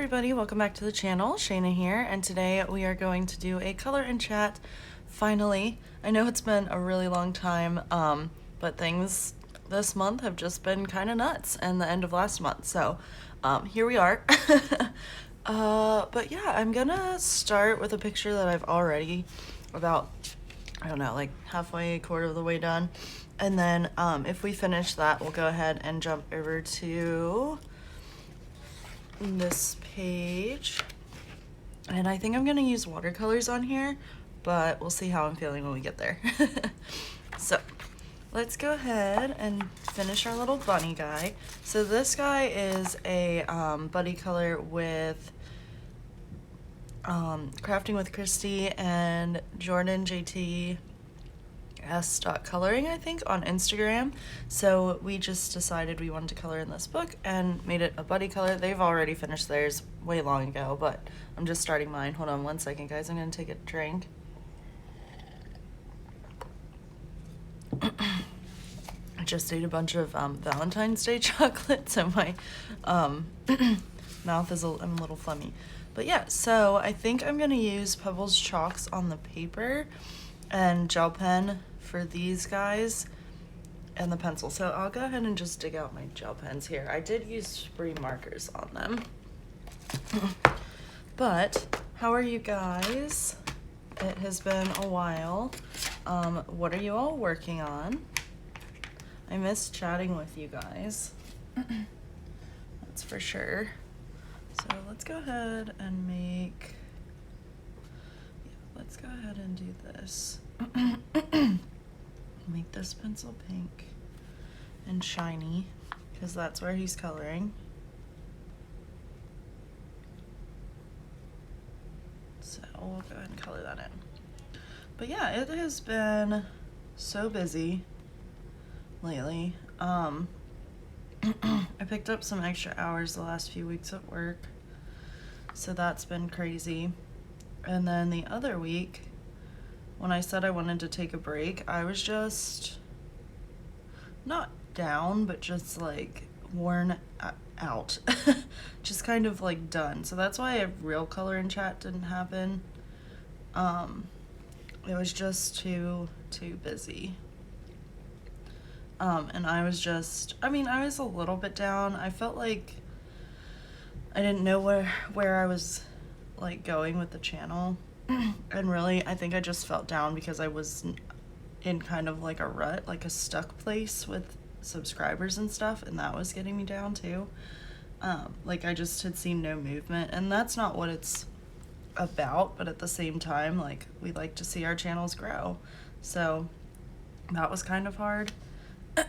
everybody, welcome back to the channel. Shayna here, and today we are going to do a color and chat. Finally, I know it's been a really long time, but things this month have just been kind of nuts, and the end of last month, so here we are. But yeah, I'm gonna start with a picture that I've already about, I don't know, like halfway, quarter of the way done. And then if we finish that, we'll go ahead and jump over to this page. And I think I'm gonna use watercolors on here, but we'll see how I'm feeling when we get there. So let's go ahead and finish our little bunny guy. So this guy is a buddy color with Crafting with Christy and Jordan JT s.coloring, I think, on Instagram. So we just decided we wanted to color in this book and made it a buddy color. They've already finished theirs way long ago, but I'm just starting mine. Hold on one second, guys. I'm gonna take a drink. I just ate a bunch of Valentine's Day chocolate, so my mouth is I'm a little phlegmy. But yeah, so I think I'm gonna use Pebbles chalks on the paper and gel pen for these guys and the pencil. So I'll go ahead and just dig out my gel pens here. I did use spree markers on them. But how are you guys? It has been a while. What are you all working on? I miss chatting with you guys. That's for sure. So let's go ahead and make, let's go ahead and do this. Make this pencil pink and shiny, because that's where he's coloring. So we'll go ahead and color that in. But yeah, it has been so busy lately. I picked up some extra hours the last few weeks at work, so that's been crazy. And then the other week, when I said I wanted to take a break, I was just not down, but just like worn out. Just kind of like done. So that's why a real color and chat didn't happen. It was just too busy. And I was just, I mean, I was a little bit down. I felt like I didn't know where I was like going with the channel. And really, I think I just felt down because I was in kind of like a rut, like a stuck place with subscribers and stuff, and that was getting me down too. Like I just had seen no movement, and that's not what it's about, but at the same time, like, we like to see our channels grow. So that was kind of hard.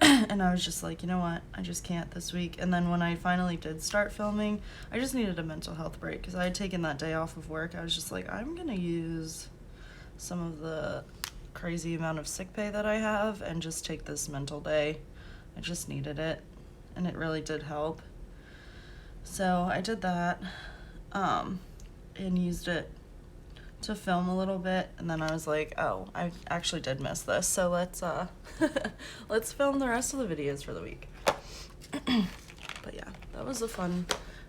And I was just like, you know what, I just can't this week. And then when I finally did start filming, I just needed a mental health break because I had taken that day off of work. I was just like, I'm gonna use some of the crazy amount of sick pay that I have and just take this mental day. I just needed it, and it really did help. So I did that, and used it to film a little bit, and then I was like, oh, I actually did miss this, so let's let's film the rest of the videos for the week. But yeah, that was a fun,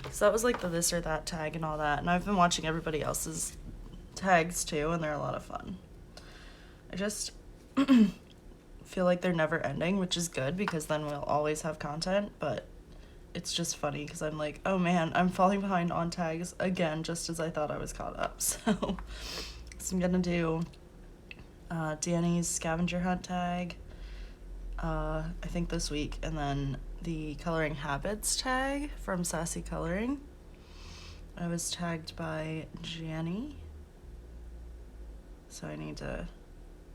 so that was like the this or that tag and all that, and I've been watching everybody else's tags too, and they're a lot of fun. I just feel like they're never ending, which is good because then we'll always have content, but it's just funny because I'm like, oh man, I'm falling behind on tags again, just as I thought I was caught up. So I'm gonna do Danny's scavenger hunt tag, I think this week, and then the coloring habits tag from Sassy Coloring. I was tagged by Janny, so I need to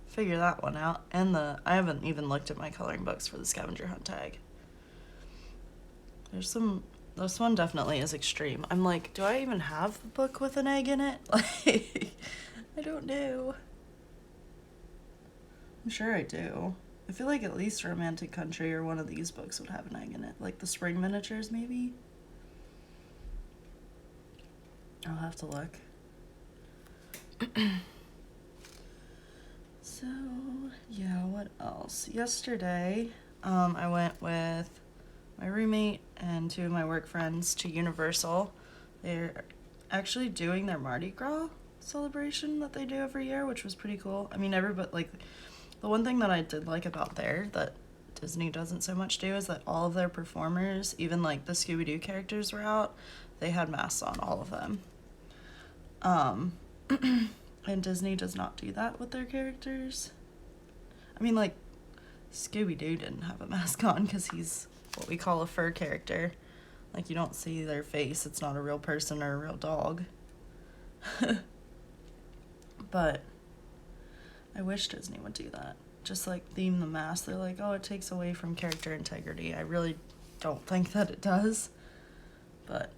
figure that one out. And I haven't even looked at my coloring books for the scavenger hunt tag. This one definitely is extreme. I'm like, do I even have the book with an egg in it? Like, I don't know. I'm sure I do. I feel like at least Romantic Country or one of these books would have an egg in it. Like the Spring Miniatures, maybe? I'll have to look. So, yeah, what else? Yesterday, I went with my roommate and two of my work friends to Universal. they're actually doing their Mardi Gras celebration that they do every year, which was pretty cool. I mean, everybody, like, the one thing that I did like about there that Disney doesn't so much do is that all of their performers, even like the Scooby-Doo characters were out, they had masks on, all of them. And Disney does not do that with their characters. I mean, like, Scooby-Doo didn't have a mask on because he's what we call a fur character. Like, you don't see their face. It's not a real person or a real dog. But I wish Disney would do that. Just, like, theme the mask. They're like, oh, it takes away from character integrity. I really don't think that it does. But,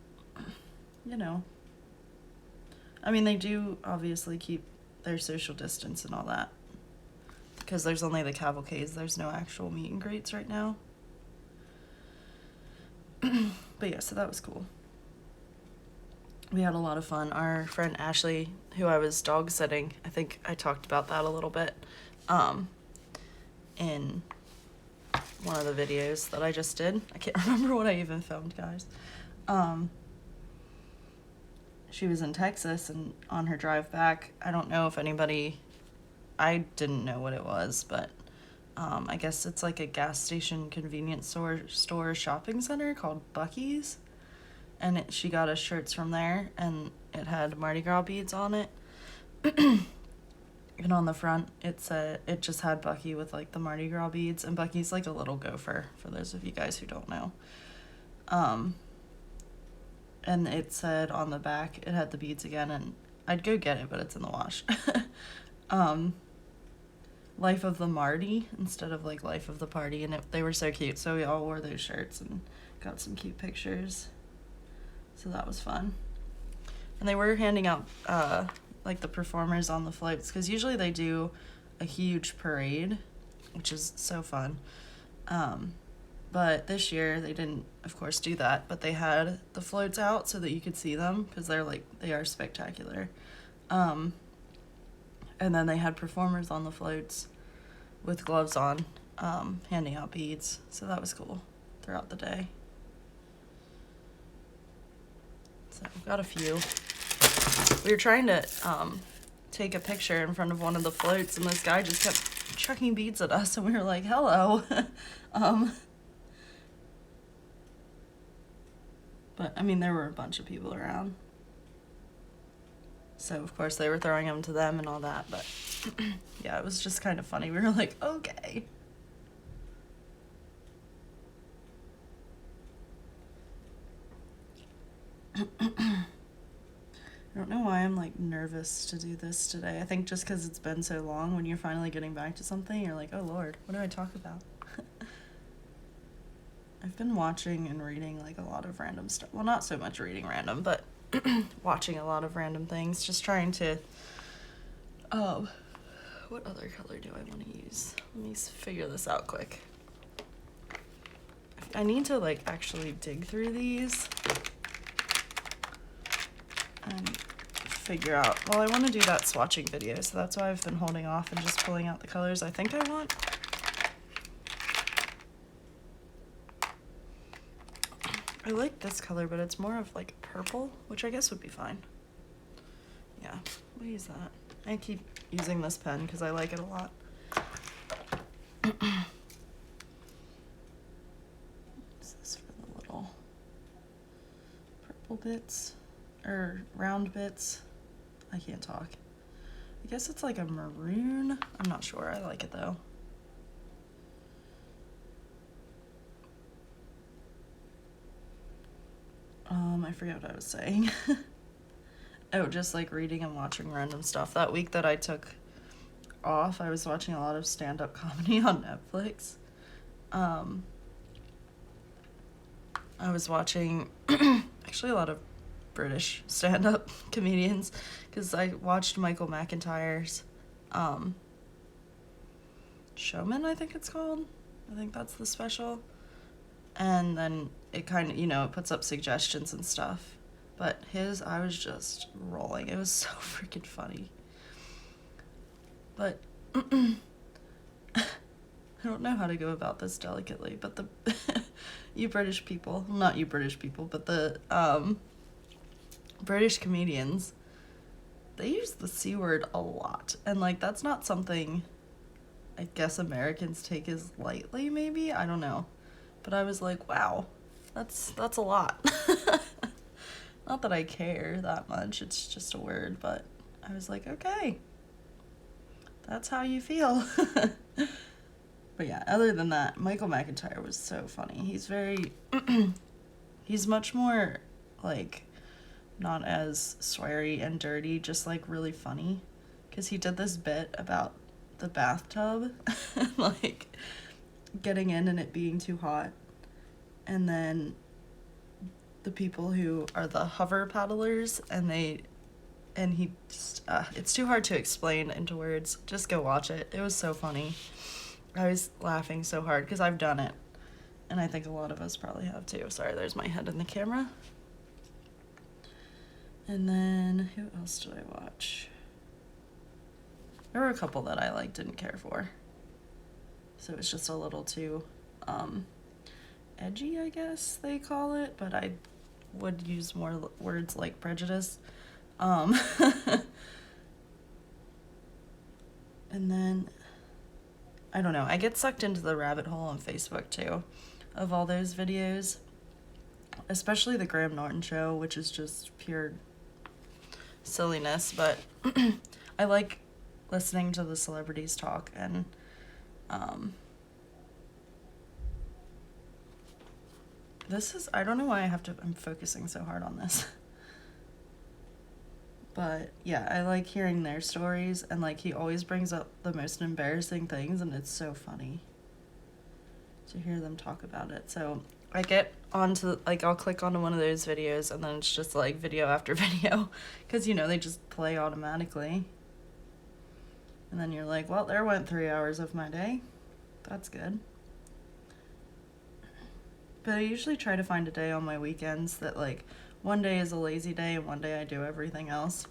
you know. I mean, they do obviously keep their social distance and all that. Because there's only the cavalcades. There's no actual meet and greets right now. But yeah, so that was cool. We had a lot of fun. Our friend Ashley, who I was dog sitting, I think I talked about that a little bit in one of the videos that I just did. I can't remember what I even filmed, guys. She was in Texas, and on her drive back, I don't know if anybody, I didn't know what it was, but I guess it's like a gas station convenience store shopping center called Buc-ee's. And she got us shirts from there, and it had Mardi Gras beads on it. And on the front, it just had Buc-ee with, like, the Mardi Gras beads. And Buc-ee's like a little gopher, for those of you guys who don't know. And it said on the back, it had the beads again, and I'd go get it, but it's in the wash. Life of the Mardi instead of, like, Life of the Party. And they were so cute, so we all wore those shirts and got some cute pictures. So that was fun. And they were handing out, like, the performers on the floats, because usually they do a huge parade, which is so fun. But this year they didn't, of course, do that, but they had the floats out so that you could see them, because they are spectacular. And then they had performers on the floats with gloves on, handing out beads. So that was cool throughout the day. So we've got a few. We were trying to take a picture in front of one of the floats, and this guy just kept chucking beads at us, and we were like, hello. But, I mean, there were a bunch of people around. So, of course, they were throwing them to them and all that, but yeah, it was just kind of funny. We were like, okay. I don't know why I'm, like, nervous to do this today. I think just because it's been so long, when you're finally getting back to something, you're like, oh, Lord, what do I talk about? I've been watching and reading, like, a lot of random stuff. Well, not so much reading random, but watching a lot of random things. Just trying to, what other color do I want to use? Let me figure this out quick. I need to, like, actually dig through these and figure out, well, I want to do that swatching video, so that's why I've been holding off and just pulling out the colors I think I want. I like this color, but it's more of, like, purple, which I guess would be fine. Yeah, we'll use that. I keep using this pen because I like it a lot. What's this for the little purple bits? Or round bits? I can't talk. I guess it's like a maroon. I'm not sure. I like it, though. I forget what I was saying. Oh, just like reading and watching random stuff. That week that I took off, I was watching a lot of stand-up comedy on Netflix. I was watching actually a lot of British stand-up comedians, because I watched Michael McIntyre's Showman, I think it's called. I think that's the special. And then it kind of, it puts up suggestions and stuff. But I was just rolling. It was so freaking funny. But I don't know how to go about this delicately, but you British people, not you British people, but the British comedians, they use the C word a lot. And, like, that's not something I guess Americans take as lightly, maybe? I don't know. But I was like, wow, that's a lot. Not that I care that much, it's just a word, but I was like, okay, that's how you feel. But yeah, other than that, Michael McIntyre was so funny. He's very, he's much more, like, not as sweary and dirty, just, like, really funny. Because he did this bit about the bathtub, like, getting in and it being too hot. And then the people who are the hover paddlers, and he just, it's too hard to explain into words. Just go watch it. It was so funny. I was laughing so hard because I've done it, and I think a lot of us probably have too. Sorry, there's my head in the camera. And then who else did I watch? There were a couple that I didn't care for, so it was just a little too edgy, I guess they call it, but I would use more words like prejudice. And then I don't know, I get sucked into the rabbit hole on Facebook too of all those videos, especially the Graham Norton show, which is just pure silliness, but I like listening to the celebrities talk, and I don't know why I'm focusing so hard on this. But yeah, I like hearing their stories, and like he always brings up the most embarrassing things, and it's so funny to hear them talk about it. So I get onto, like, I'll click onto one of those videos, and then it's just like video after video, because they just play automatically. And then you're like, well, there went 3 hours of my day. That's good. But I usually try to find a day on my weekends that, like, one day is a lazy day and one day I do everything else.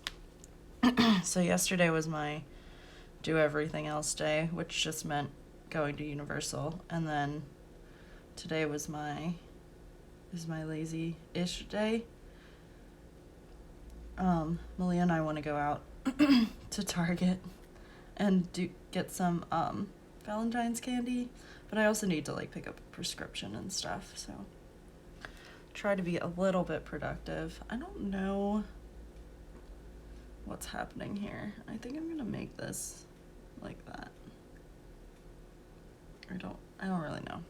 So yesterday was my do everything else day, which just meant going to Universal. And then today was my lazy-ish day. Malia and I want to go out to Target and get some Valentine's candy, but I also need to, like, pick up a prescription and stuff, so try to be a little bit productive. I don't know what's happening here. I think I'm gonna make this like that. I don't really know.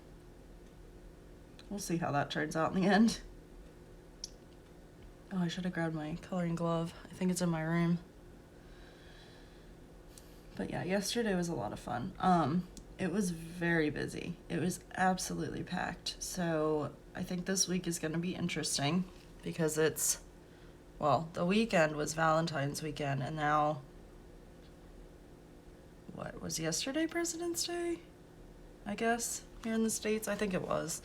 We'll see how that turns out in the end. Oh, I should have grabbed my coloring glove. I think it's in my room. But yeah, yesterday was a lot of fun. It was very busy. It was absolutely packed. So I think this week is going to be interesting because the weekend was Valentine's weekend, and now, what was yesterday, President's Day? I guess, here in the States, I think it was.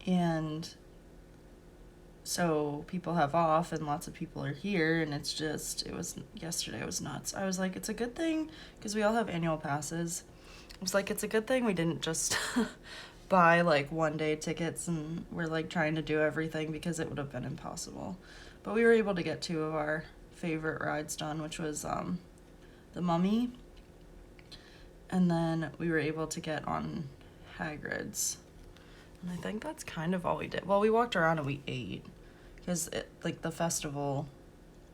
And so people have off and lots of people are here, and yesterday was nuts. I was like, it's a good thing, because we all have annual passes. I was like, it's a good thing we didn't just buy, like, one-day tickets and we're, like, trying to do everything, because it would have been impossible. But we were able to get 2 of our favorite rides done, which was the Mummy, and then we were able to get on Hagrid's. And I think that's kind of all we did. Well, we walked around and we ate, because like the festival,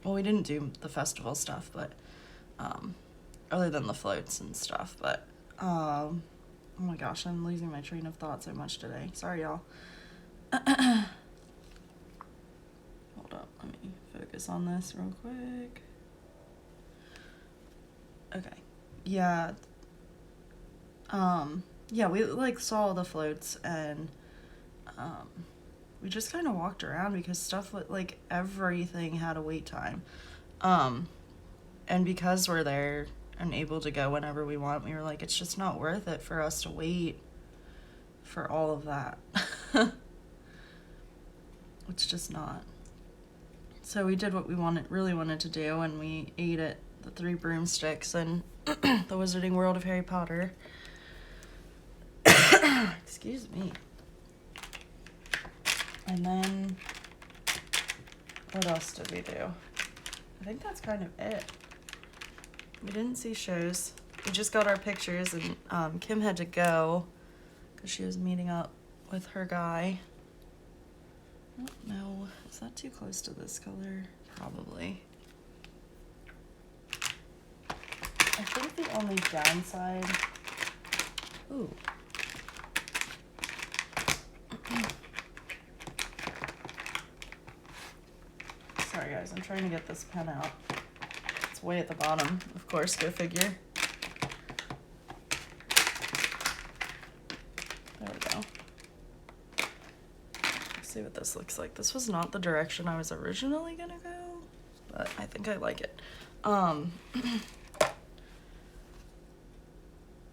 well, we didn't do the festival stuff, but other than the floats and stuff, but oh my gosh, I'm losing my train of thought so much today. Sorry, y'all. Hold up, let me focus on this real quick. Okay. Yeah. Yeah, we, like, saw the floats, and we just kind of walked around because stuff, like, everything had a wait time. And because we're there and able to go whenever we want, we were like, it's just not worth it for us to wait for all of that. It's just not. So we did what we really wanted to do, and we ate at the 3 Broomsticks and the Wizarding World of Harry Potter. Excuse me. And then What else did we do? I think that's kind of it. We didn't see shows. We just got our pictures, and Kim had to go because she was meeting up with her guy. I don't know. Is that too close to this color? Probably. I think the only downside... Ooh. Sorry guys, I'm trying to get this pen out. It's way at the bottom, of course, go figure. There we go. Let's see what this looks like. This was not the direction I was originally gonna go, but I think I like it.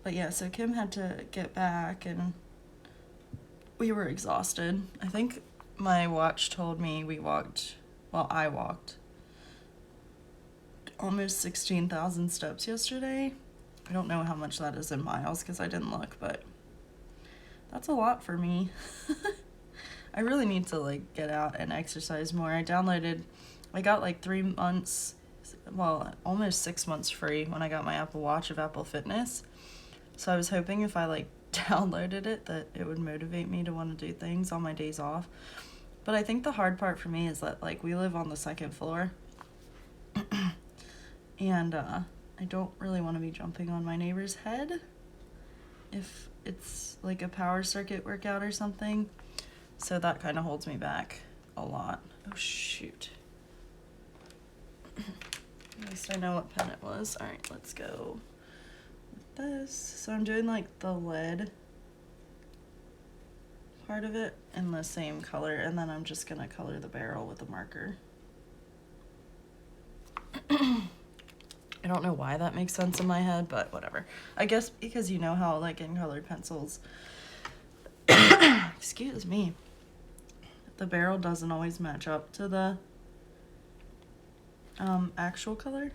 But yeah, so Kim had to get back and we were exhausted. I think my watch told me I walked almost 16,000 steps yesterday. I don't know how much that is in miles because I didn't look, but that's a lot for me. I really need to like get out and exercise more. I got like 3 months, well, almost 6 months free when I got my Apple Watch of Apple Fitness. So I was hoping if I like downloaded it that it would motivate me to want to do things on my days off. But I think the hard part for me is that like we live on the 2nd floor and I don't really want to be jumping on my neighbor's head if it's like a power circuit workout or something. So that kind of holds me back a lot. Oh shoot. At least I know what pen it was. All right, let's go with this. So I'm doing like the lead part of it in the same color, and then I'm just gonna color the barrel with a marker. I don't know why that makes sense in my head, but whatever. I guess because you know how like in colored pencils, excuse me, the barrel doesn't always match up to the actual color.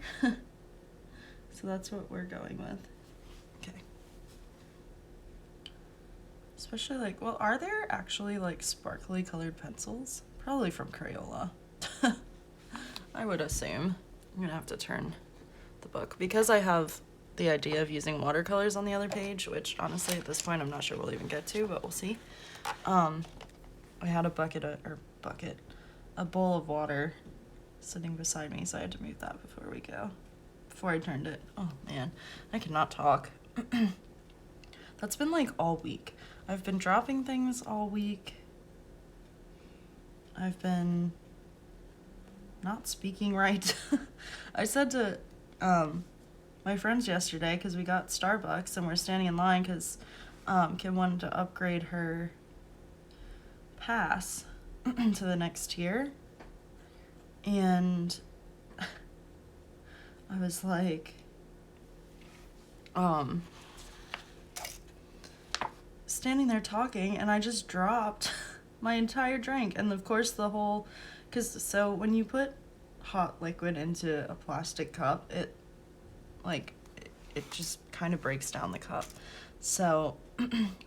So that's what we're going with. Okay. Especially like, well, are there actually like sparkly colored pencils? Probably from Crayola. I would assume. I'm gonna have to turn the book because I have the idea of using watercolors on the other page, which honestly at this point I'm not sure we'll even get to, but we'll see. I had a bowl of water sitting beside me, so I had to move that before I turned it. Oh man, I cannot talk. That's been like all week. I've been dropping things all week. I've been not speaking right. I said to my friends yesterday, because we got Starbucks and we're standing in line because Kim wanted to upgrade her pass to the next tier. And I was like, standing there talking, and I just dropped my entire drink. And of course so when you put hot liquid into a plastic cup, it just kind of breaks down the cup. So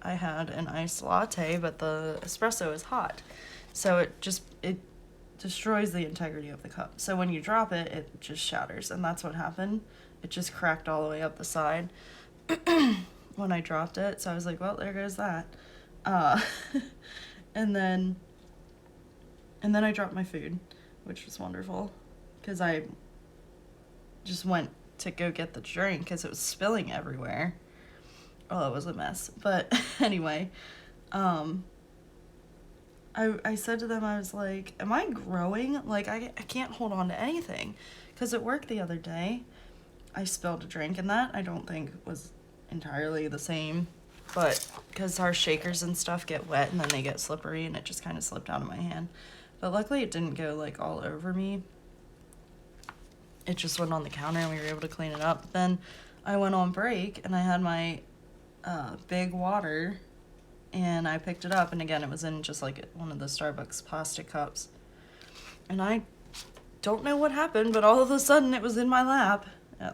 I had an iced latte, but the espresso is hot. So it destroys the integrity of the cup. So when you drop it, it just shatters, and that's what happened. It just cracked all the way up the side when I dropped it. So I was like, well, there goes that. And then I dropped my food, which was wonderful because I just went to go get the drink because it was spilling everywhere. Oh, it was a mess. But anyway, I said to them, I was like, am I growing? Like, I can't hold on to anything. Because at work the other day, I spilled a drink, and that I don't think was entirely the same. But because our shakers and stuff get wet, and then they get slippery, and it just kind of slipped out of my hand. But luckily it didn't go, like, all over me. It just went on the counter, and we were able to clean it up. Then I went on break, and I had my big water, and I picked it up, and again, it was in just like one of the Starbucks plastic cups. And I don't know what happened, but all of a sudden it was in my lap,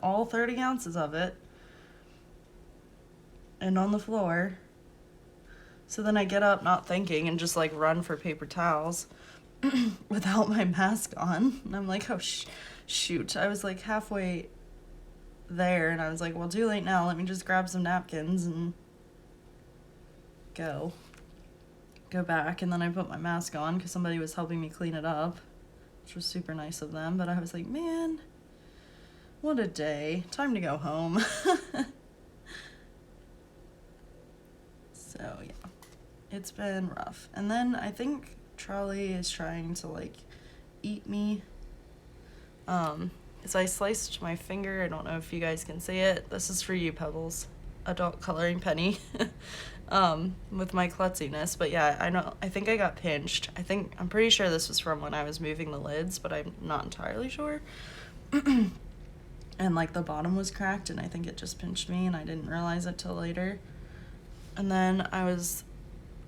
all 30 ounces of it, and on the floor. So then I get up not thinking and just like run for paper towels. without my mask on. And I'm like, oh, shoot. I was like halfway there, and I was like, well, too late now. Let me just grab some napkins and go back. And then I put my mask on because somebody was helping me clean it up, which was super nice of them. But I was like, man, what a day. Time to go home. So, yeah. It's been rough. And then I think Charlie is trying to, like, eat me. So I sliced my finger. I don't know if you guys can see it. This is for you, Pebbles. Adult coloring penny. With my klutziness. But yeah, I think I got pinched. I'm pretty sure this was from when I was moving the lids, but I'm not entirely sure. And, like, the bottom was cracked, and I think it just pinched me, and I didn't realize it till later. And then I was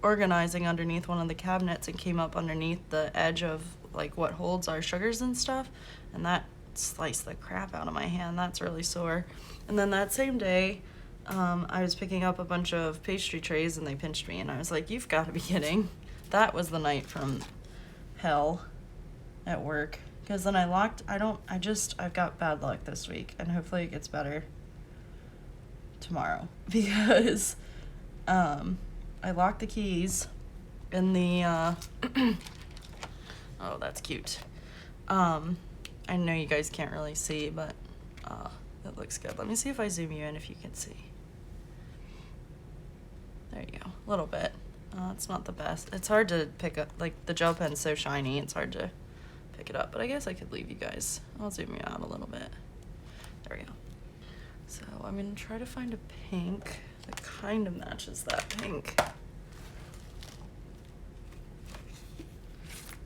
organizing underneath one of the cabinets and came up underneath the edge of, like, what holds our sugars and stuff, and that sliced the crap out of my hand. That's really sore. And then that same day, I was picking up a bunch of pastry trays, and they pinched me, and I was like, you've got to be kidding. That was the night from hell at work. Because then I've got bad luck this week, and hopefully it gets better tomorrow. Because I locked the keys in the, oh, that's cute. I know you guys can't really see, but it looks good. Let me see if I zoom you in if you can see. There you go, a little bit. It's not the best. It's hard to pick up, like, the gel pen's so shiny, it's hard to pick it up, but I guess I could leave you guys. I'll zoom you out a little bit. There we go. So I'm gonna try to find a pink that kind of matches that pink.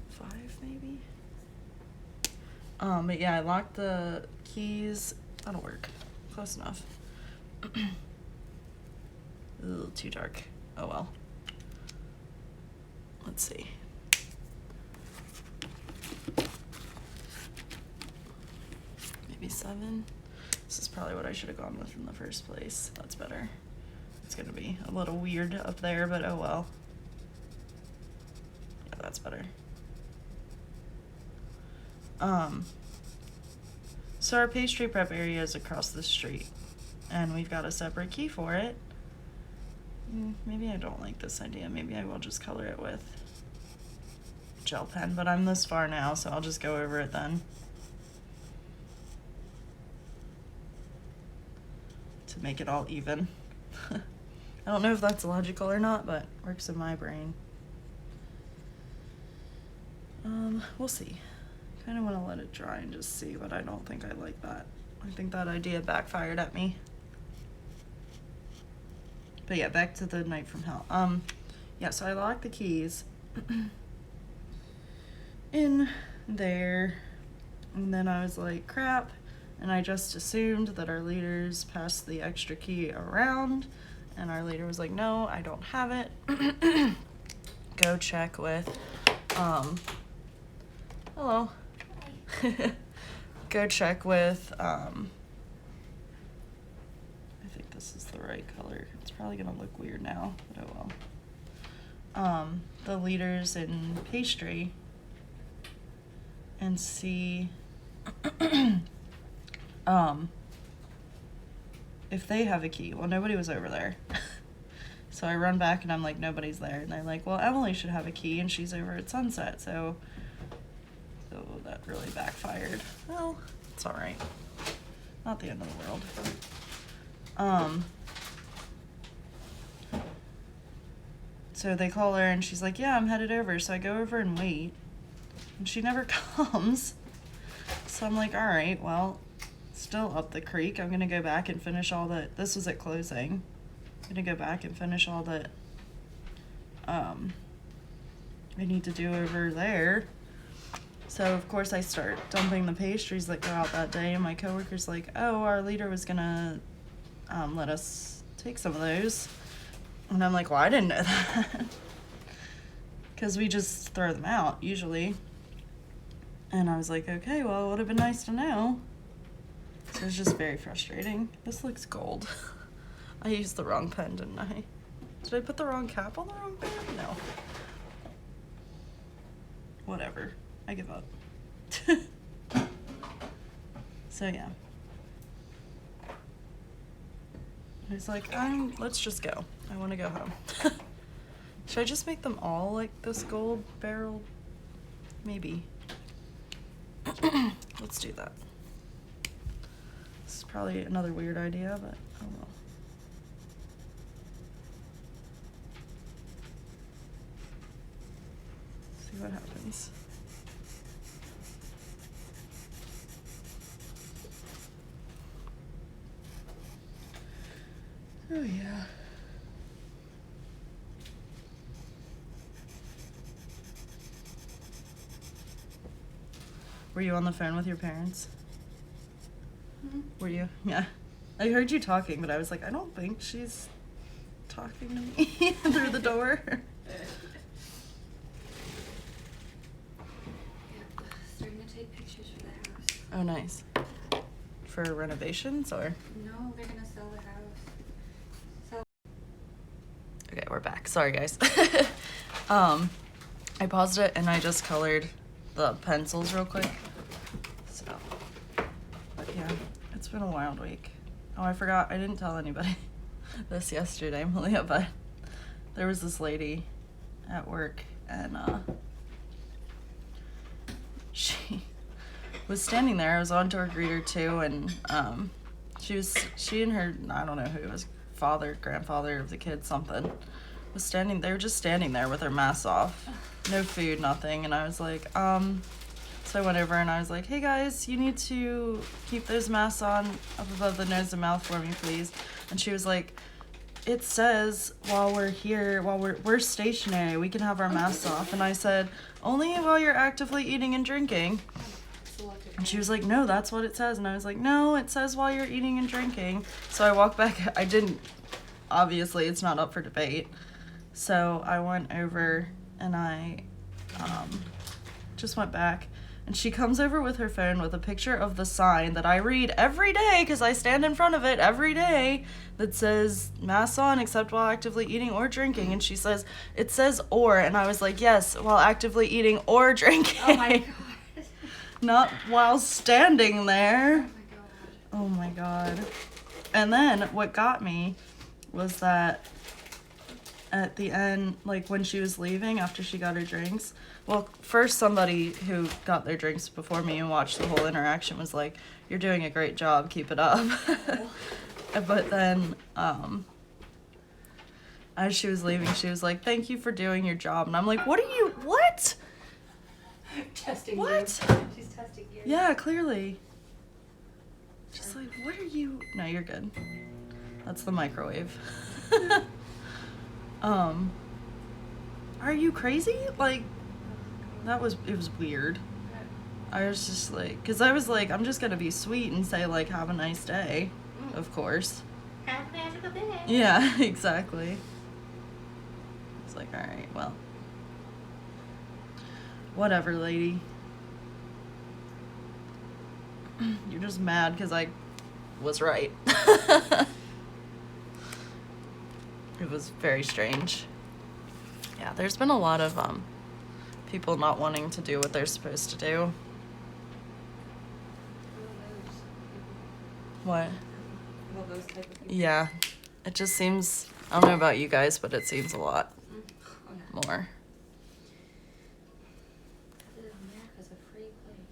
5 maybe? But yeah, I locked the keys. That'll work. Close enough. A little too dark. Oh well. Let's see. Maybe 7. This is probably what I should have gone with in the first place. That's better. It's gonna be a little weird up there, but oh well. Yeah, that's better. So our pastry prep area is across the street, and we've got a separate key for it. Maybe I don't like this idea. Maybe I will just color it with gel pen, but I'm this far now, so I'll just go over it then. To make it all even. I don't know if that's logical or not, but works in my brain. We'll see. Kind of want to let it dry and just see, but I don't think I like that. I think that idea backfired at me. But yeah, back to the night from hell. Yeah, so I locked the keys in there, and then I was like, crap, and I just assumed that our leaders passed the extra key around, and our leader was like, no, I don't have it. Go check with, hello. Go check with, I think this is the right color. It's probably gonna look weird now, but oh well. The leaders in pastry and see if they have a key. Well, nobody was over there. So I run back and I'm like, nobody's there. And they're like, well, Emily should have a key and she's over at Sunset. So that really backfired. Well, it's all right. Not the end of the world. So they call her and she's like, yeah, I'm headed over. So I go over and wait, and she never comes. So I'm like, all right, well, still up the creek. I'm gonna go back and finish all the, this was at closing. I'm gonna go back and finish all that I need to do over there. So of course I start dumping the pastries that go out that day, and my coworker's like, oh, our leader was gonna let us take some of those. And I'm like, well, I didn't know that. Because we just throw them out, usually. And I was like, okay, well, it would have been nice to know. So it's just very frustrating. This looks gold. I used the wrong pen, didn't I? Did I put the wrong cap on the wrong pen? No. whatever. I give up. So yeah. He's like, let's just go. I want to go home. Should I just make them all like this gold barrel? Maybe. Let's do that. This is probably another weird idea, but I don't know. See what happens. Oh yeah. Were you on the phone with your parents? Mm-hmm. Were you? Yeah. I heard you talking, but I was like, I don't think she's talking to me through the door. Starting to take pictures for the house. Oh, nice. For renovations or? No, they're gonna sell the house. Okay, we're back. Sorry, guys. I paused it and I just colored the pencils real quick. So, but yeah, it's been a wild week. Oh, I forgot. I didn't tell anybody this yesterday, Malia, but there was this lady at work and she was standing there. I was on to her greeter too, and she and her, I don't know who it was, grandfather of the kid, something, was standing, they were just standing there with their masks off. No food, nothing. And I was like, so I went over and I was like, hey guys, you need to keep those masks on up above the nose and mouth for me, please. And she was like, it says while we're here, while we're stationary, we can have our masks off. And I said, only while you're actively eating and drinking. And she was like, no, that's what it says. And I was like, no, it says while you're eating and drinking. So I walked back. I didn't, obviously, it's not up for debate. So I went over and I just went back. And she comes over with her phone with a picture of the sign that I read every day because I stand in front of it every day that says masks on except while actively eating or drinking. And she says, it says or. And I was like, yes, while actively eating or drinking. Oh my God. Not while standing there. Oh my God. Oh my God. And then what got me was that at the end, like when she was leaving after she got her drinks, well, first somebody who got their drinks before me and watched the whole interaction was like, you're doing a great job, keep it up. But then as she was leaving, she was like, thank you for doing your job. And I'm like, what? Testing What? you. She's testing you. Yeah, clearly. Just like, what are you? No, you're good. That's the microwave. Are you crazy? Like, it was weird. I was just like, because I was like, I'm just gonna be sweet and say like, have a nice day, of course. Have a magical day. Yeah, exactly. It's like, all right, well, whatever, lady. You're just mad because I was right. It was very strange. Yeah, there's been a lot of people not wanting to do what they're supposed to do. What? All those type of people. Yeah, it just seems, I don't know about you guys, but it seems a lot more. America's a free place.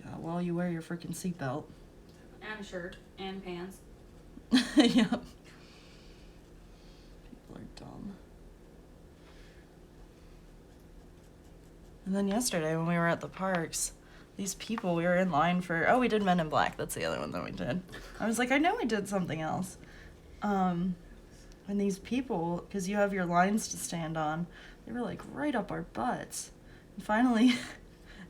Yeah, well, you wear your freaking seatbelt. And a shirt and pants. Yep. People are dumb. And then yesterday when we were at the parks, these people, we were in line for, we did Men in Black. That's the other one that we did. I was like, I know we did something else. And these people, because you have your lines to stand on, they were like right up our butts. And finally,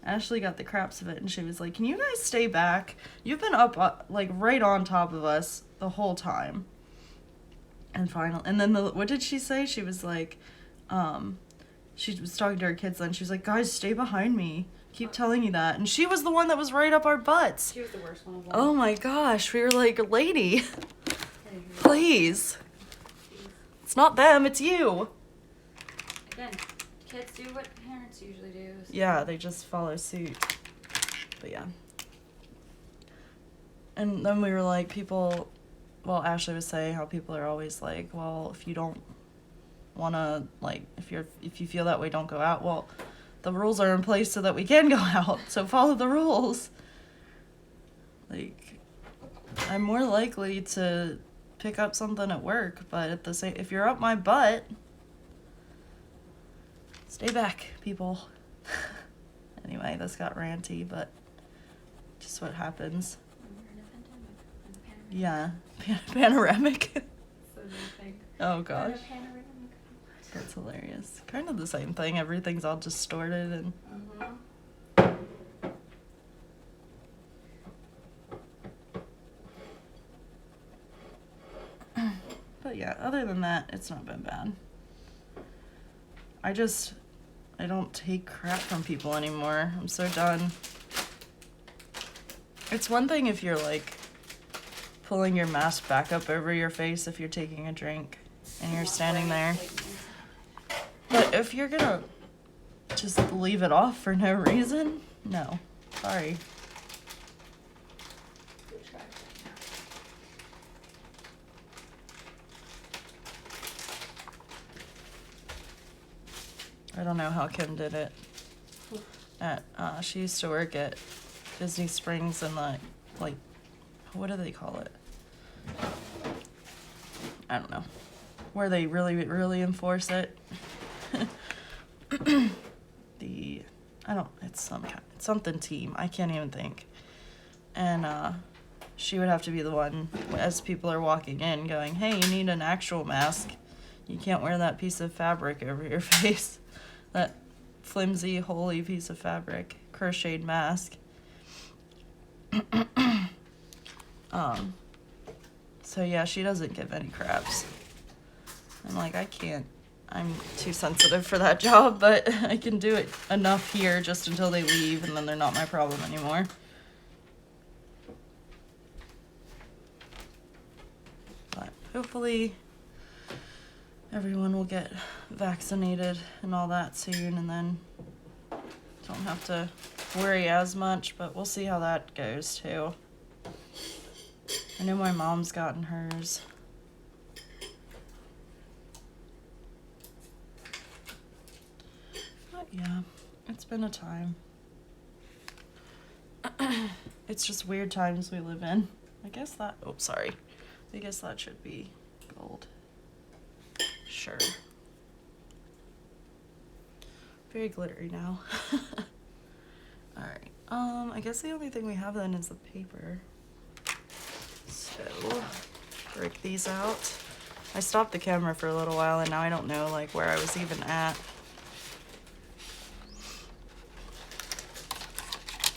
Ashley got the craps of it and she was like, can you guys stay back? You've been up like right on top of us the whole time. And then what did she say? She was like, she was talking to her kids then. She was like, guys, stay behind me. Keep telling you that. And she was the one that was right up our butts. She was the worst one of all. Oh my gosh. We were like, lady, please. It's not them, it's you. Again, Kids do what parents usually do. So. Yeah, they just follow suit. But yeah. And then we were like, people, well, Ashley was saying how people are always like, well, if you don't want to, like, if you feel that way, don't go out. Well, the rules are in place so that we can go out, so follow the rules. Like, I'm more likely to pick up something at work, but at the same, if you're up my butt, stay back, people. Anyway, this got ranty, but just what happens. We're in a pandemic. Yeah, panoramic. That's the new thing. Oh We're gosh, in a panoramic. that's hilarious. Kind of the same thing. Everything's all distorted and. But yeah, other than that, it's not been bad. I don't take crap from people anymore. I'm so done. It's one thing if you're like pulling your mask back up over your face if you're taking a drink and you're standing there. But if you're gonna just leave it off for no reason, no. Sorry. I don't know how Kim did it. She used to work at Disney Springs and like, what do they call it? I don't know. Where they really, really enforce it. It's something team. I can't even think. And she would have to be the one as people are walking in going, hey, you need an actual mask. You can't wear that piece of fabric over your face. That flimsy, holy piece of fabric, crocheted mask. So yeah, she doesn't give any craps. I'm like, I'm too sensitive for that job, but I can do it enough here just until they leave, and then they're not my problem anymore. But hopefully everyone will get vaccinated and all that soon, and then don't have to worry as much, but we'll see how that goes too. I know my mom's gotten hers. But yeah, it's been a time. It's just weird times we live in. I guess that should be gold. Sure. Very glittery now. Alright. I guess the only thing we have then is the paper. So, break these out. I stopped the camera for a little while and now I don't know like where I was even at.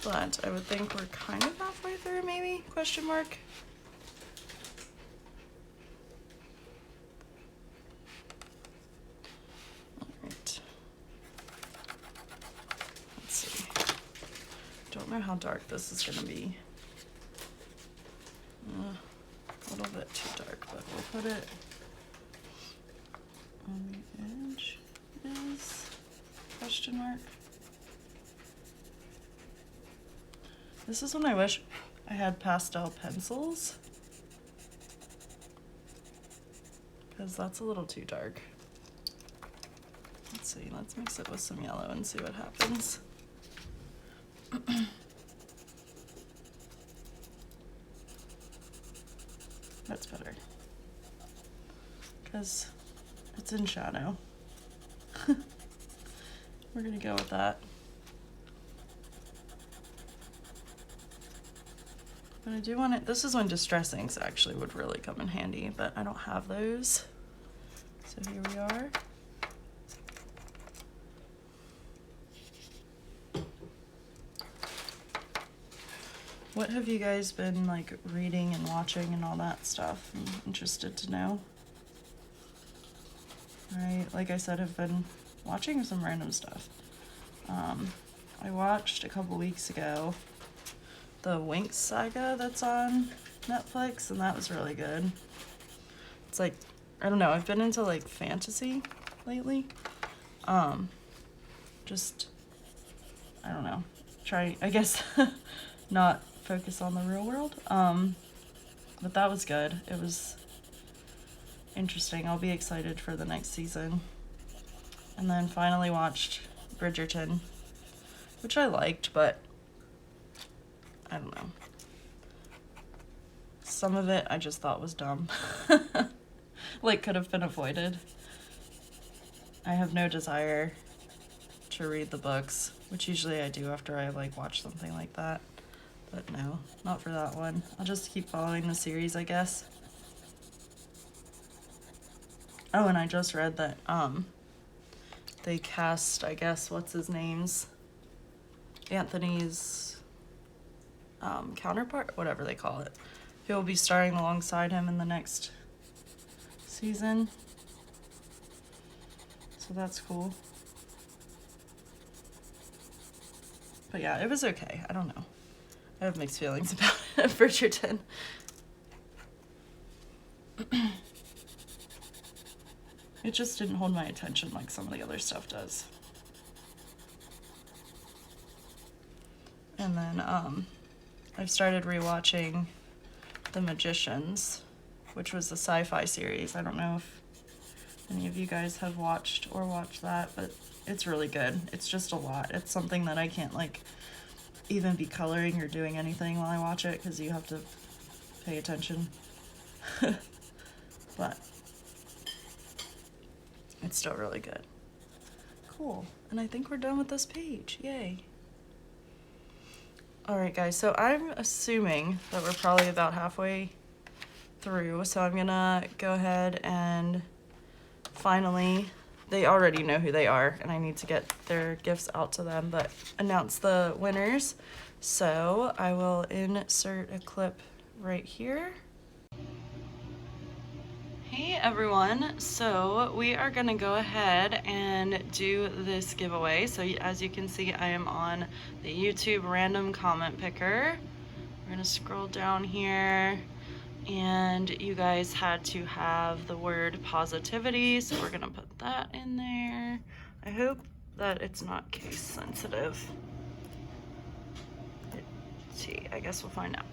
But I would think we're kind of halfway through, maybe? Question mark. Alright. Let's see. Don't know how dark this is gonna be. A little bit too dark, but we'll put it on the edge. Is question mark. This is when I wish I had pastel pencils, because that's a little too dark. Let's see, let's mix it with some yellow and see what happens. That's better, because it's in shadow. We're gonna go with that. But I do want it, this is when distressings actually would really come in handy, but I don't have those. So here we are. What have you guys been like reading and watching and all that stuff? I'm interested to know. Right, like I said, I've been watching some random stuff. I watched a couple weeks ago the Winx saga that's on Netflix, and that was really good. It's like, I don't know, I've been into like fantasy lately. just, I don't know, try, I guess, not focus on the real world. But that was good. It was interesting. I'll be excited for the next season. And then finally watched Bridgerton, which I liked, but I don't know. Some of it I just thought was dumb. Like, could have been avoided. I have no desire to read the books, which usually I do after I like watch something like that. But no, not for that one. I'll just keep following the series, I guess. Oh, and I just read that they cast, I guess, what's his name's Anthony's counterpart, whatever they call it. He'll be starring alongside him in the next season. So that's cool. But yeah, it was okay. I don't know. I have mixed feelings about it, Bridgerton. It just didn't hold my attention like some of the other stuff does. And then I've started rewatching The Magicians, which was a sci-fi series. I don't know if any of you guys have watched that, but it's really good. It's just a lot. It's something that I can't like even be coloring or doing anything while I watch it because you have to pay attention. But it's still really good. Cool. And I think we're done with this page. Yay. Alright guys, so I'm assuming that we're probably about halfway through, so I'm gonna go ahead and finally, they already know who they are, and I need to get their gifts out to them, but announce the winners. So I will insert a clip right here. Hey everyone, so we are gonna go ahead and do this giveaway. So as you can see, I am on the YouTube random comment picker. We're gonna scroll down here, and you guys had to have the word positivity, so we're gonna put that in there. I hope that it's not case sensitive. Let's see, I guess we'll find out.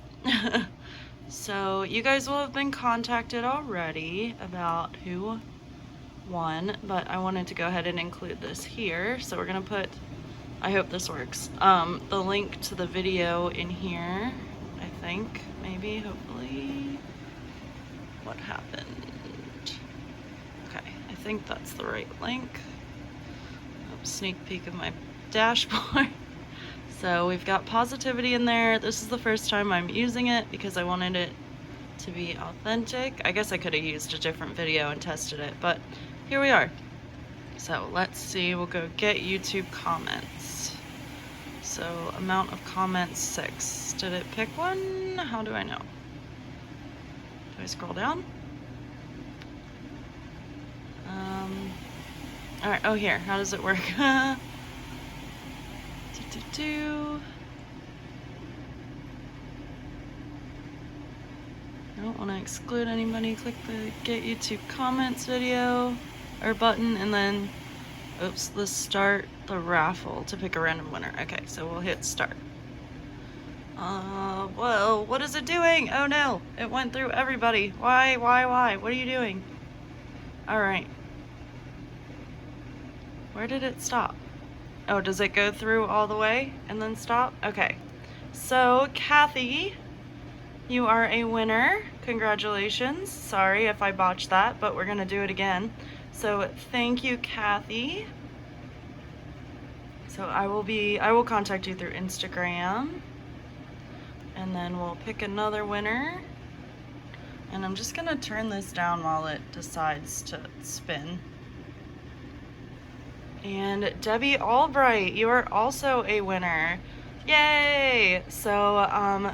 So you guys will have been contacted already about who won, but I wanted to go ahead and include this here. So we're gonna put, I hope this works, the link to the video in here, I think, maybe, hopefully. What happened? Okay, I think that's the right link. Sneak peek of my dashboard. So we've got positivity in there. This is the first time I'm using it because I wanted it to be authentic. I guess I could have used a different video and tested it, but here we are. So let's see, we'll go get YouTube comments. So amount of comments, 6. Did it pick one? How do I know? Do I scroll down? All right, oh here, how does it work? I don't want to exclude anybody. Click the Get YouTube Comments video or button, and then, oops, let's start the raffle to pick a random winner. Okay, so we'll hit start. Well, what is it doing? Oh no, it went through everybody. Why? What are you doing? All right. Where did it stop? Oh, does it go through all the way and then stop? Okay. So, Kathy, you are a winner. Congratulations. Sorry if I botched that, but we're gonna do it again. So, thank you, Kathy. So I will contact you through Instagram, and then we'll pick another winner. And I'm just gonna turn this down while it decides to spin. And Debbie Albright, you are also a winner. Yay! So,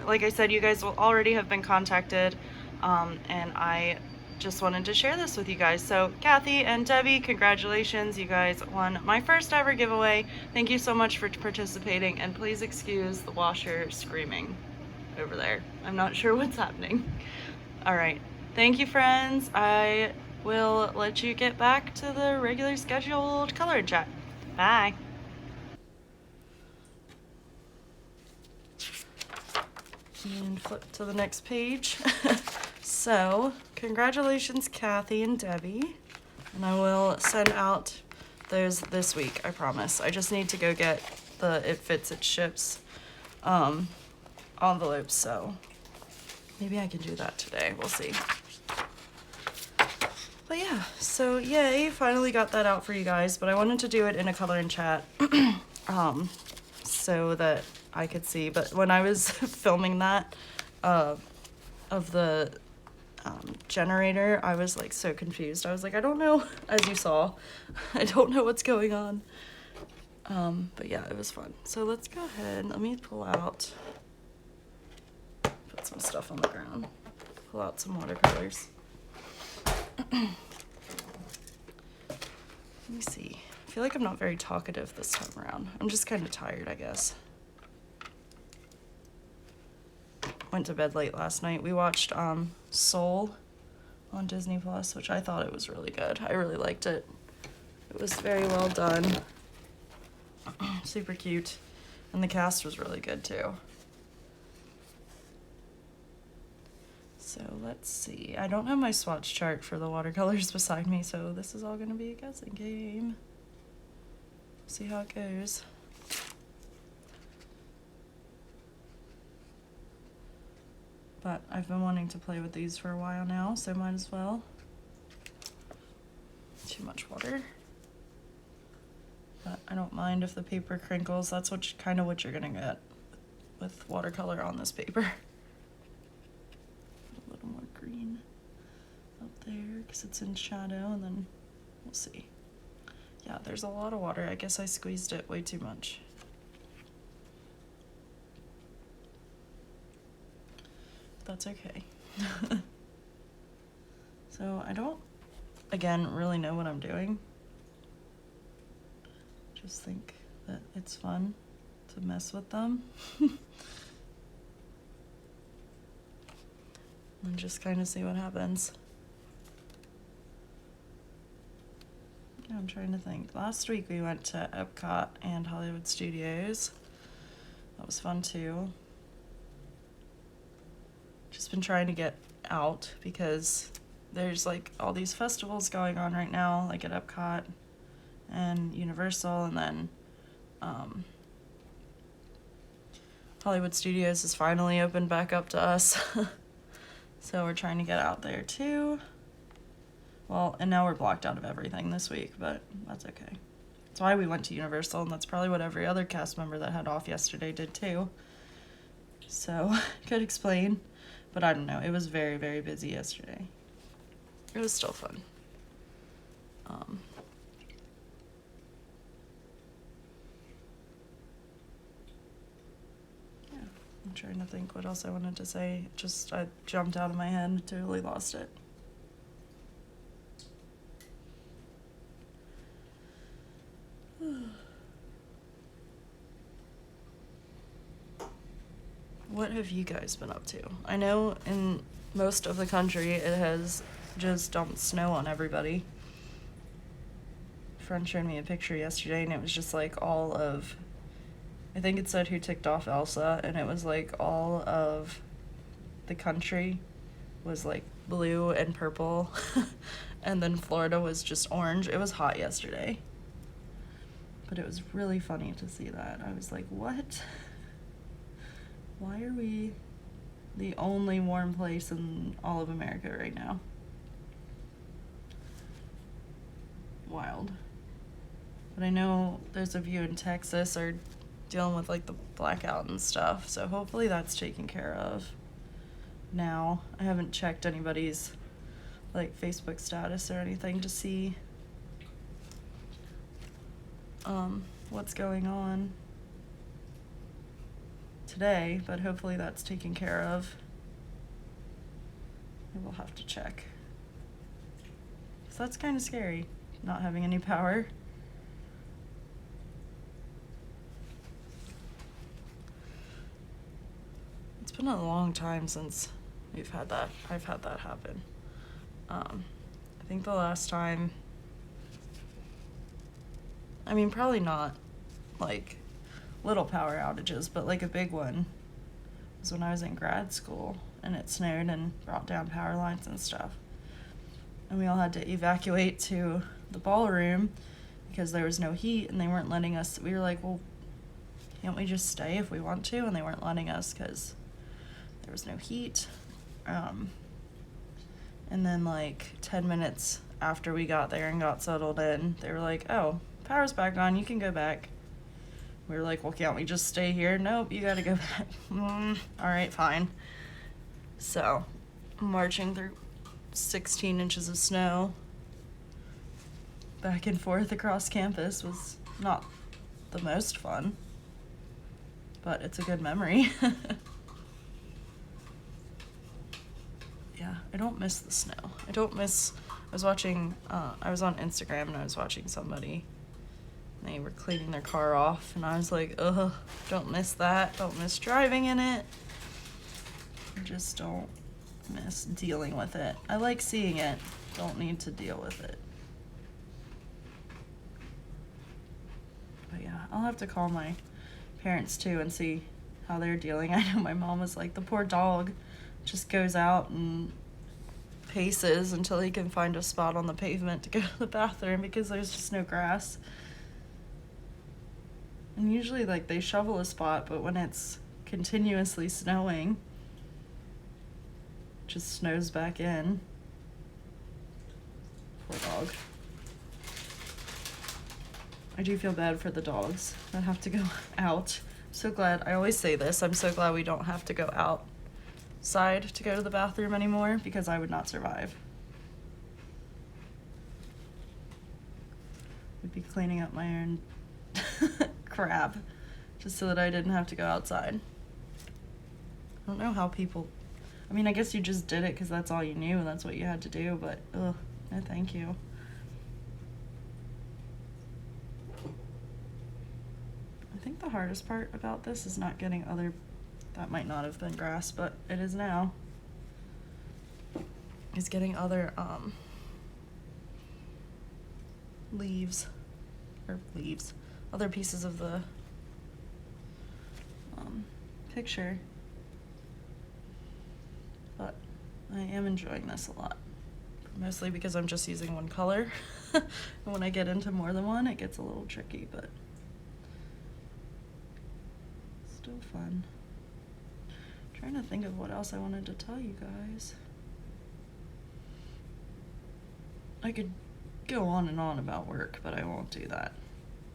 like I said, you guys will already have been contacted, and I just wanted to share this with you guys. So, Kathy and Debbie, congratulations. You guys won my first ever giveaway. Thank you so much for participating, and please excuse the washer screaming over there. I'm not sure what's happening. All right. Thank you, friends. I will let you get back to the regular scheduled color chat. Bye. And flip to the next page. So, congratulations, Kathy and Debbie. And I will send out those this week, I promise. I just need to go get the It Fits, It Ships envelopes, so maybe I can do that today. We'll see. But yeah, so yay, finally got that out for you guys, but I wanted to do it in a color and chat so that I could see. But when I was filming that of the generator, I was like so confused. I was like, I don't know, as you saw, I don't know what's going on. But yeah, it was fun. So let's go ahead, let me pull out, put some stuff on the ground, pull out some watercolors. Let me see. I feel like I'm not very talkative this time around. I'm just kind of tired, I guess. Went to bed late last night. We watched Soul on Disney Plus, which I thought it was really good. I really liked it. It was very well done. Super cute. And the cast was really good too. So let's see. I don't have my swatch chart for the watercolors beside me, so this is all gonna be a guessing game. See how it goes. But I've been wanting to play with these for a while now, so might as well. Too much water. But I don't mind if the paper crinkles. That's kind of what you're gonna get with watercolor on this paper. A little more green up there because it's in shadow, and then we'll see. Yeah, there's a lot of water. I guess I squeezed it way too much. That's okay. So I don't, again, really know what I'm doing. Just think that it's fun to mess with them. And just kind of see what happens. Yeah, I'm trying to think. Last week we went to Epcot and Hollywood Studios. That was fun too. Just been trying to get out because there's like all these festivals going on right now, like at Epcot and Universal, and then Hollywood Studios is finally opened back up to us. So we're trying to get out there too. Well, and now we're blocked out of everything this week, but that's okay. That's why we went to Universal, and that's probably what every other cast member that had off yesterday did too. So, could explain. But I don't know, it was very, very busy yesterday. It was still fun. Yeah, I'm trying to think what else I wanted to say. Just, I jumped out of my head, totally lost it. What have you guys been up to? I know in most of the country it has just dumped snow on everybody. A friend showed me a picture yesterday and it was just like all of, I think it said who ticked off Elsa, and it was like all of the country was like blue and purple and then Florida was just orange. It was hot yesterday. But it was really funny to see that. I was like, what? Why are we the only warm place in all of America right now? Wild. But I know there's a few in Texas are dealing with like the blackout and stuff, so hopefully that's taken care of now. I haven't checked anybody's like Facebook status or anything to see what's going on today, but hopefully that's taken care of. We'll have to check. So that's kind of scary, not having any power. It's been a long time since I've had that happen. I think the last time, I mean, probably not like little power outages, but like a big one was when I was in grad school, and it snowed and brought down power lines and stuff. And we all had to evacuate to the ballroom because there was no heat, and they weren't letting us. We were like, well, can't we just stay if we want to? And they weren't letting us because there was no heat. And then like 10 minutes after we got there and got settled in, they were like, oh, power's back on, you can go back. We were like, well, can't we just stay here? Nope, you gotta go back. All right, fine. So, marching through 16 inches of snow back and forth across campus was not the most fun, but it's a good memory. Yeah, I don't miss the snow. I was watching, I was on Instagram and I was watching somebody, and they were cleaning their car off, and I was like, ugh, don't miss that. Don't miss driving in it. I just don't miss dealing with it. I like seeing it, don't need to deal with it. But yeah, I'll have to call my parents too and see how they're dealing. I know my mom was like, the poor dog just goes out and paces until he can find a spot on the pavement to go to the bathroom because there's just no grass. And usually like they shovel a spot, but when it's continuously snowing, it just snows back in. Poor dog. I do feel bad for the dogs that have to go out. I'm so glad, I always say this, I'm so glad we don't have to go outside to go to the bathroom anymore, because I would not survive. I'd be cleaning up my own crap just so that I didn't have to go outside. I don't know how people, I mean, I guess you just did it because that's all you knew and that's what you had to do, but ugh, no thank you. I think the hardest part about this is not getting other, that might not have been grass, but it is now, is getting other other pieces of the picture. But I am enjoying this a lot, mostly because I'm just using one color. And when I get into more than one, it gets a little tricky, but still fun. Trying to think of what else I wanted to tell you guys. I could go on and on about work, but I won't do that.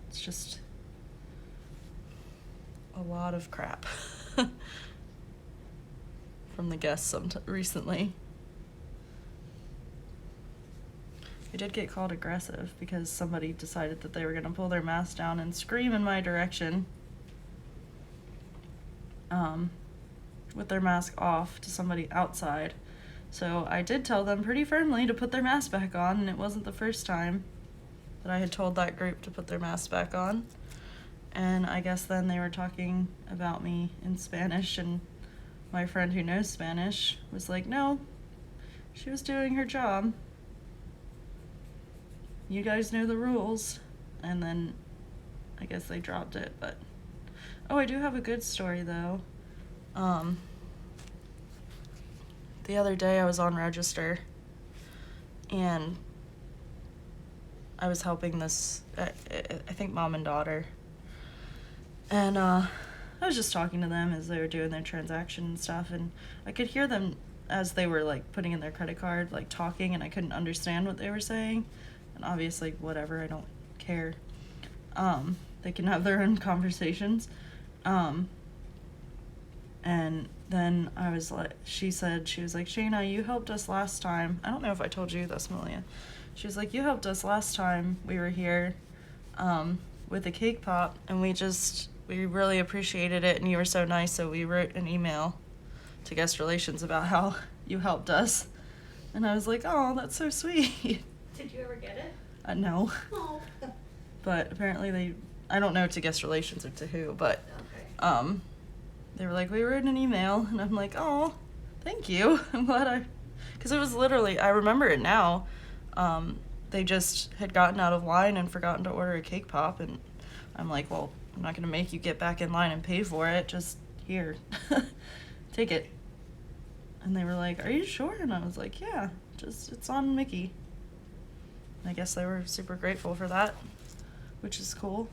It's just a lot of crap from the guests recently. I did get called aggressive because somebody decided that they were gonna pull their mask down and scream in my direction with their mask off to somebody outside. So I did tell them pretty firmly to put their mask back on, and it wasn't the first time that I had told that group to put their mask back on. And I guess then they were talking about me in Spanish, and my friend who knows Spanish was like, no, she was doing her job. You guys know the rules. And then I guess they dropped it, but oh, I do have a good story though. The other day I was on register and I was helping this, I think mom and daughter, and I was just talking to them as they were doing their transaction and stuff, and I could hear them as they were like putting in their credit card, like talking, and I couldn't understand what they were saying, and obviously whatever, I don't care. They can have their own conversations. And then I was like, she was like, Shayna, you helped us last time. I don't know if I told you this, Malia. She was like, you helped us last time we were here with a cake pop, and we really appreciated it, and you were so nice, so we wrote an email to guest relations about how you helped us. And I was like, oh, that's so sweet. Did you ever get it? No. Oh. But apparently I don't know to guest relations or to who, but Okay. they were like, we wrote an email, and I'm like, oh, thank you. I'm glad because it was literally, I remember it now. They just had gotten out of line and forgotten to order a cake pop, and I'm like, well, I'm not gonna make you get back in line and pay for it, just here. take it. And they were like, are you sure? And I was like, yeah, just, it's on Mickey. And I guess they were super grateful for that, which is cool.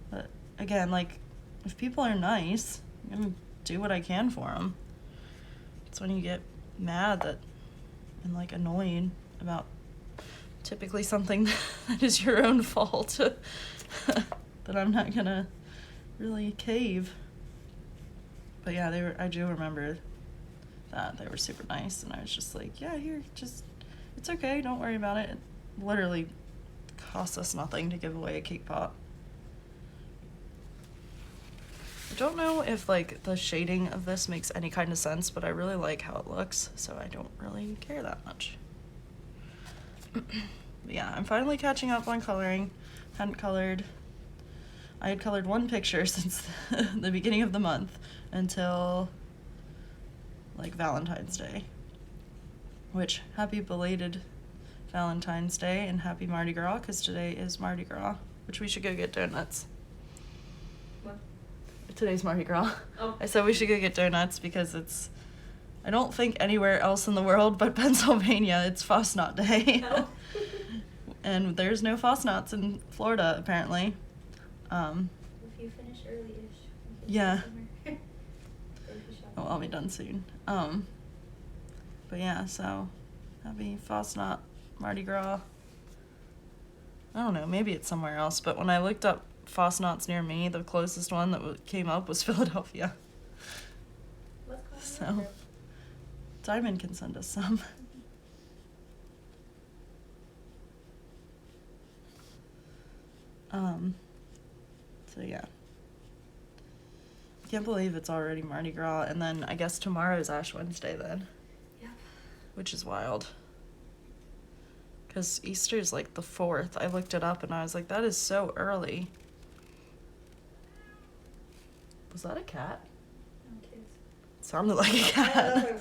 But again, like, if people are nice, I'm gonna do what I can for them. It's when you get mad that and like annoyed about typically something that is your own fault that I'm not gonna really cave. But yeah, I do remember that they were super nice, and I was just like, yeah, here, just, it's okay, don't worry about it. It literally costs us nothing to give away a cake pop. I don't know if like the shading of this makes any kind of sense, but I really like how it looks, so I don't really care that much. But yeah, I'm finally catching up on coloring. Hadn't colored. I had colored one picture since the beginning of the month until like Valentine's Day. Which, happy belated Valentine's Day and happy Mardi Gras, because today is Mardi Gras, which we should go get donuts. What? Today's Mardi Gras. Oh. I said we should go get donuts because it's, I don't think anywhere else in the world but Pennsylvania, it's Fosnot Day. Oh. And there's no Fosnots in Florida, apparently. If you finish early-ish. we can Yeah. go somewhere. Grocery shopping. Oh, I'll be done soon. But yeah, so happy Fosnot Mardi Gras. I don't know, maybe it's somewhere else, but when I looked up Fosnots near me, the closest one that came up was Philadelphia. What's going on So, there? Diamond can send us some. So yeah. Can't believe it's already Mardi Gras, and then I guess tomorrow is Ash Wednesday then, Yep. which is wild. Because Easter is like the 4th. I looked it up and I was like, that is so early. Was that a cat? No kids. Sounded like a cat.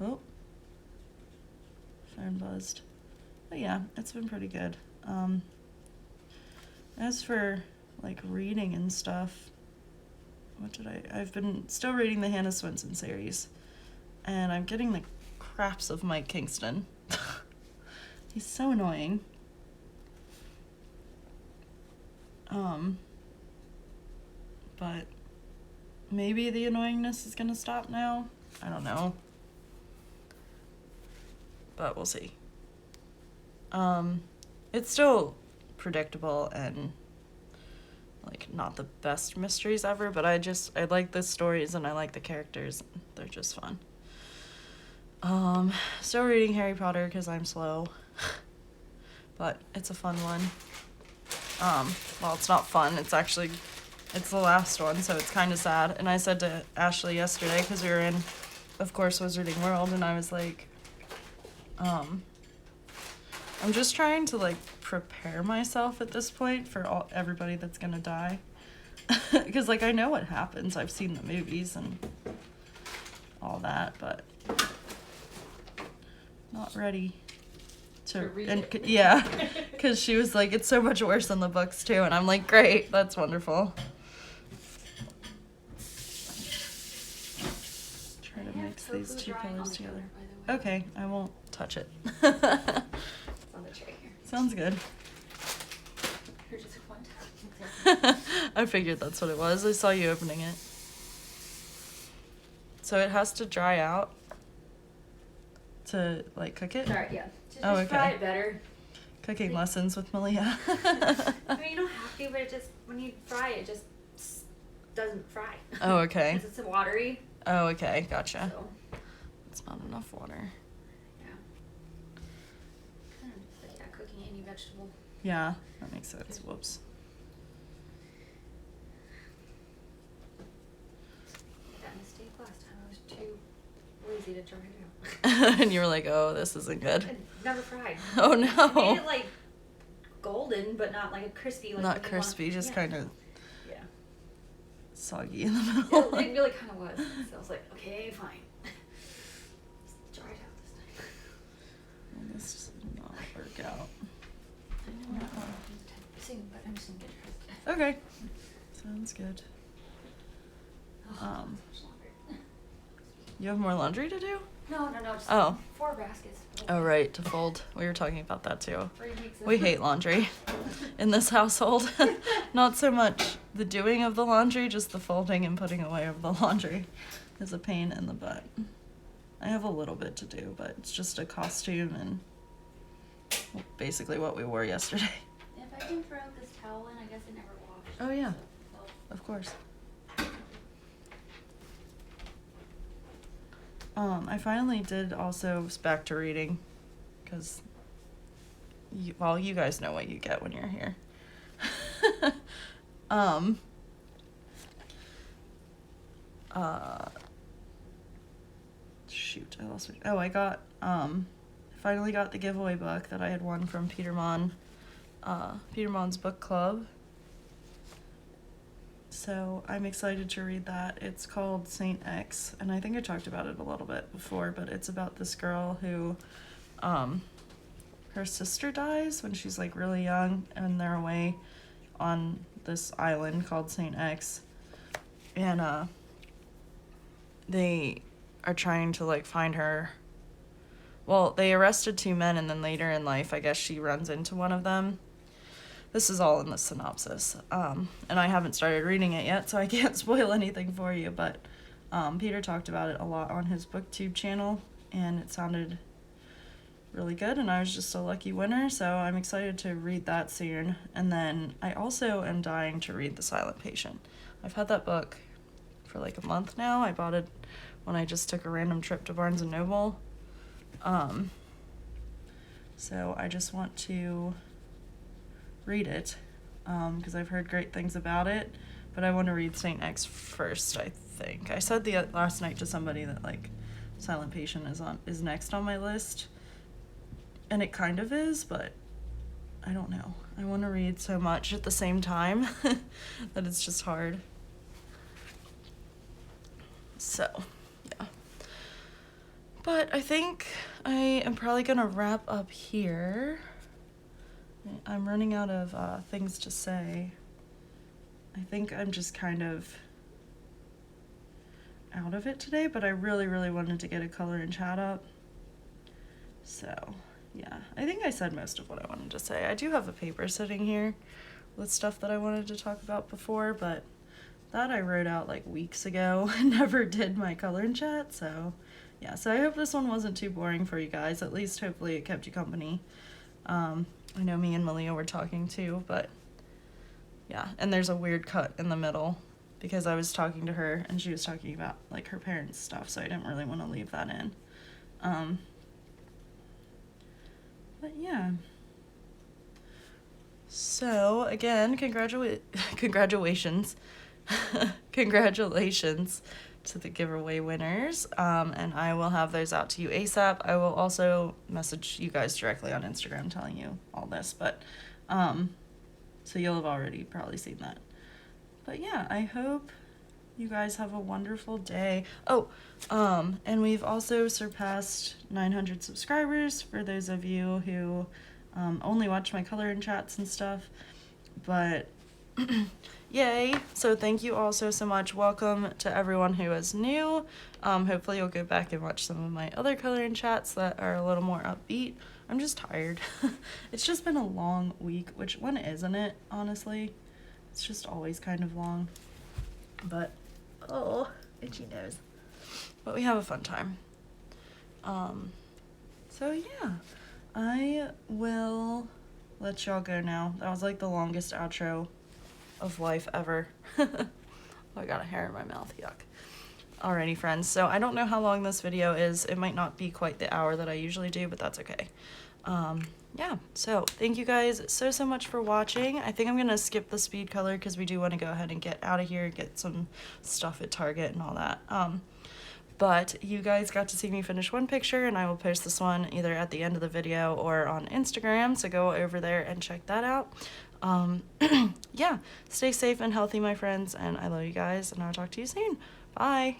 Oh. Phone buzzed. But yeah, it's been pretty good. As for like reading and stuff, I've been still reading the Hannah Swenson series, and I'm getting the craps of Mike Kingston. He's so annoying. But maybe the annoyingness is gonna stop now. I don't know. But we'll see. It's still predictable and like not the best mysteries ever, but I like the stories and I like the characters. They're just fun. Still reading Harry Potter because I'm slow, but it's a fun one. Well, it's not fun. It's the last one, so it's kind of sad. And I said to Ashley yesterday, because we were in, of course, Wizarding World, and I was like, I'm just trying to like prepare myself at this point for everybody that's gonna die, because like I know what happens. I've seen the movies and all that, but not ready to read and it. yeah, because she was like, it's so much worse than the books too, and I'm like, great, that's wonderful. Try to mix these two colors together. Okay, I won't touch it. It's on the tray here. Sounds good. Here's just one. I figured that's what it was. I saw you opening it. So it has to dry out to like cook it? Sorry, yeah. Oh, Just fry okay. it better. Cooking lessons with Malia. I mean, you don't have to, but it just, when you fry it, just doesn't fry. Oh, okay. Because it's watery. Oh, okay. Gotcha. So, It's not enough water. yeah. Kind of like, yeah, cooking any vegetable. Yeah, that makes sense. Whoops. That mistake last time. I was too lazy to dry it out. And you were like, oh, this isn't good. It never fried. Oh, I made no. it like golden, but not like a crispy. Like Not when you want- crispy, just yeah. kind of Yeah. soggy in the It middle. really kind of was. So I was like, okay, fine. Just dry it out this time. Well, this did not work out. I know. Soon, but I'm just gonna get dressed. Okay. Sounds good. Oh, so much longer. You have more laundry to do? No, just Oh. 4 baskets. Oh, right, to fold. We were talking about that too. 3 weeks. We hate laundry in this household. Not so much the doing of the laundry, just the folding and putting away of the laundry is a pain in the butt. I have a little bit to do, but it's just a costume and basically what we wore yesterday. If I can throw this towel in, I guess I never washed. Oh, yeah. So, Of course. I finally did also back to reading, because, you guys know what you get when you're here. Shoot, I lost it. Oh, I got, finally got the giveaway book that I had won from Peter Mon's book club. So I'm excited to read that. It's called Saint X, and I think I talked about it a little bit before, but it's about this girl who, her sister dies when she's like really young, and they're away on this island called Saint X, and they are trying to like find her. Well, they arrested 2 men, and then later in life, I guess she runs into one of them. This is all in the synopsis, and I haven't started reading it yet, so I can't spoil anything for you, but Peter talked about it a lot on his BookTube channel, and it sounded really good, and I was just a lucky winner, so I'm excited to read that soon. And then I also am dying to read The Silent Patient. I've had that book for like a month now. I bought it when I just took a random trip to Barnes & Noble. So I just want to read it, because I've heard great things about it, but I want to read Saint X first, I think. I said last night to somebody that like Silent Patient is next on my list, and it kind of is, but I don't know. I want to read so much at the same time that it's just hard. So, yeah. But I think I am probably gonna wrap up here. I'm running out of things to say. I think I'm just kind of out of it today, but I really, really wanted to get a color and chat up. So, yeah, I think I said most of what I wanted to say. I do have a paper sitting here with stuff that I wanted to talk about before, but that I wrote out like weeks ago and never did my color and chat, so yeah. So I hope this one wasn't too boring for you guys. At least hopefully it kept you company. I know me and Malia were talking too, but yeah, and there's a weird cut in the middle because I was talking to her and she was talking about like her parents' stuff, so I didn't really want to leave that in. But yeah. So again, congratulations. Congratulations to the giveaway winners, and I will have those out to you ASAP. I will also message you guys directly on Instagram telling you all this, but so you'll have already probably seen that. But yeah, I hope you guys have a wonderful day. Oh, and we've also surpassed 900 subscribers for those of you who only watch my color and chats and stuff, but yay. So thank you all so much. Welcome to everyone who is new. Hopefully you'll go back and watch some of my other color and chats that are a little more upbeat. I'm just tired. It's just been a long week, which when isn't it, honestly? It's just always kind of long. But, oh, itchy nose. But we have a fun time. So yeah, I will let y'all go now. That was like the longest outro of life ever. Oh, I got a hair in my mouth, yuck. Alrighty, friends, so I don't know how long this video is. It might not be quite the hour that I usually do, but that's okay. Yeah, so thank you guys so much for watching. I think I'm gonna skip the speed color because we do want to go ahead and get out of here, get some stuff at Target and all that. But you guys got to see me finish one picture, and I will post this one either at the end of the video or on Instagram, so go over there and check that out. Yeah, stay safe and healthy, my friends, and I love you guys, and I'll talk to you soon. Bye.